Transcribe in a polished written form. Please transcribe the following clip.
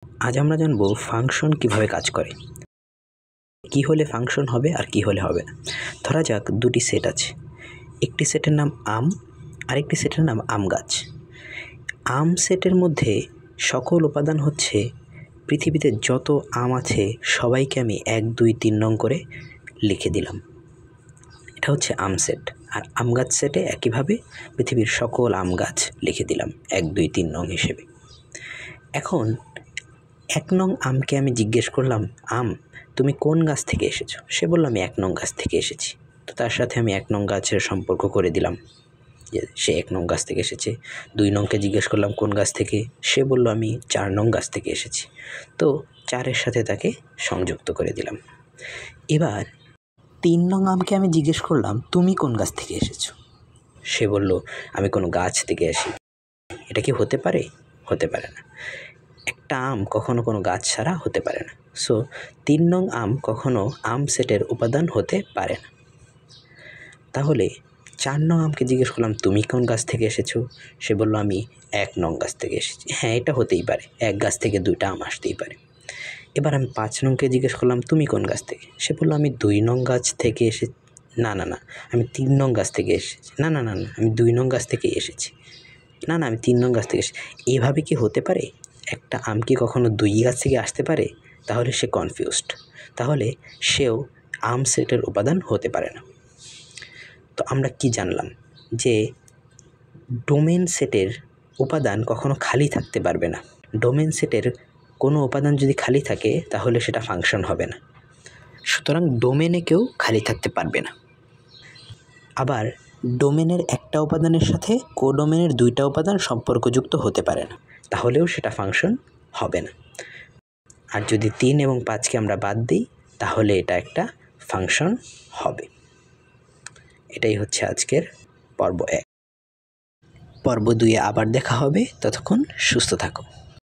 আজ আমরা জানব ফাংশন কিভাবে কাজ করে, কি হলে ফাংশন হবে আর কি হলে হবে না। ধরা যাক দুটি সেট আছে, একটি সেটের নাম আম, আরেকটি সেটের নাম আম গাছ। আম সেটের মধ্যে সকল উপাদান হচ্ছে পৃথিবীতে যত আম আছে সবাইকে আমি 1, 2, 3 নং করে লিখে দিলাম, এটা হচ্ছে আম সেট। আর আম গাছ সেটে একইভাবে পৃথিবীর সকল আম গাছ লিখে দিলাম 1, 2, 3 নং হিসেবে। এখন 1 নং আমকে আমি জিজ্ঞেস করলাম, আম তুমি কোন গাছ থেকে এসেছো? সে বলল আমি 1 নং গাছ থেকে এসেছি। তো তার সাথে আমি 1 নং গাছের সম্পর্ক করে দিলাম যে সে 1 নং গাছ থেকে এসেছে। 2 নংকে জিজ্ঞেস করলাম কোন গাছ থেকে? সে বলল আমি 4 নং গাছ থেকে এসেছি। তো 4-এর সাথে তাকে সংযুক্ত করে দিলাম। এবার 3 নং আমকে আমি জিজ্ঞেস করলাম তুমি কোন গাছ থেকে এসেছো? সে বলল আমি কোনো গাছ থেকে আসি। এটা কি হতে পারে? হতে পারে না। একটা আম কখনো কোনো গাছ ছাড়া হতে পারে না। সো 3 নং আম কখনো আম সেটের উপাদান হতে পারে না। তাহলে 4 নং আমকে জিজ্ঞেস করলাম তুমি কোন গাছ থেকে এসেছো? সে বলল আমি 1 নং গাছ থেকে এসেছি। হ্যাঁ, এটা হতেই পারে, এক গাছ থেকে 2টা আম আসতেই পারে। এবার আমি 5 নংকে জিজ্ঞেস করলাম তুমি কোন গাছ থেকে? সে বলল আমি 2 নং গাছ থেকে না আমি 3 নং গাছ থেকে এসেছি। না আমি 2 নং গাছ থেকেই এসেছি। না আমি 3 নং গাছ থেকে এসেছি। এভাবে কি হতে পারে? একটা আম কি কখনো 2 গাছ থেকে আসতে পারে? তাহলে সে কনফিউজড, তাহলে সেও আম সেটের উপাদান হতে পারে না। তো আমরা কি জানলাম? যে ডোমেন সেটের উপাদান কখনো খালি থাকতে পারবে না। ডোমেন সেটের কোনো উপাদান যদি খালি থাকে তাহলে সেটা ফাংশন হবে না। সুতরাং ডোমেনে কেউ খালি থাকতে পারবে না। আবার ডোমেনের একটা উপাদানের সাথে কোডোমেনের 2টা উপাদান সম্পর্কযুক্ত হতে পারে না, তাহলেও সেটা ফাংশন হবে না। আর যদি 3 এবং 5কে আমরা বাদ দিই তাহলে এটা একটা ফাংশন হবে। এটাই হচ্ছে আজকের পর্ব 1। পর্ব 2-এ আবার দেখা হবে, ততক্ষণ সুস্থ থাকো।